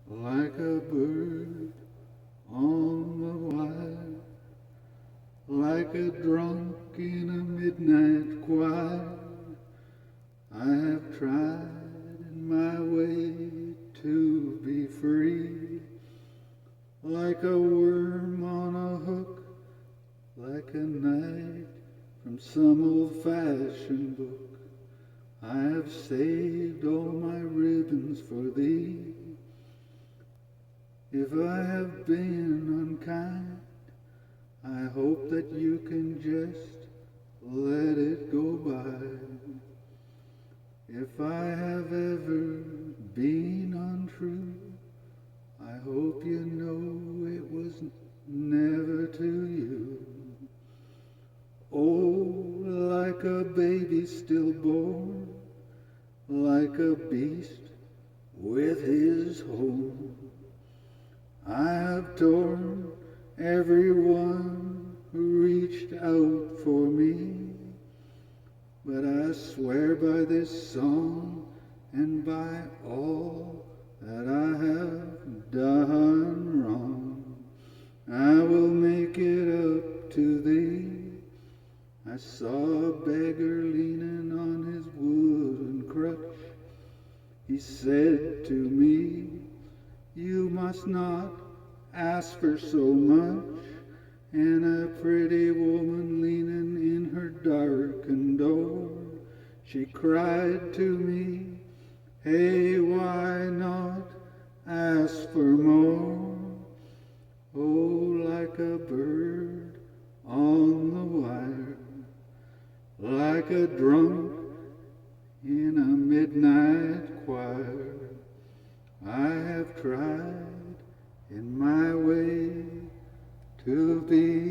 like a bird on the wire, like a drunk in a midnight choir. I have tried in my way to be free, like a worm on a hook, like a knight from some old-fashioned book. I have saved all my ribbons for thee. If I have been unkind, I hope that you can just let it go by. If I have ever been untrue, I hope you know it was never to you. Oh, like a baby stillborn, like a beast with his home, I have torn everyone who reached out for me. But I swear by this song and by all that I have done wrong, I will make it up to thee. I saw a beggar leaning on his wooden crutch. He said to me, "You must not ask for so much." And a pretty woman leaning in her darkened door, she cried to me, "Hey, why not ask for more?" Oh, like a bird on the wire, like a drunk in a midnight choir, I have tried in my way to be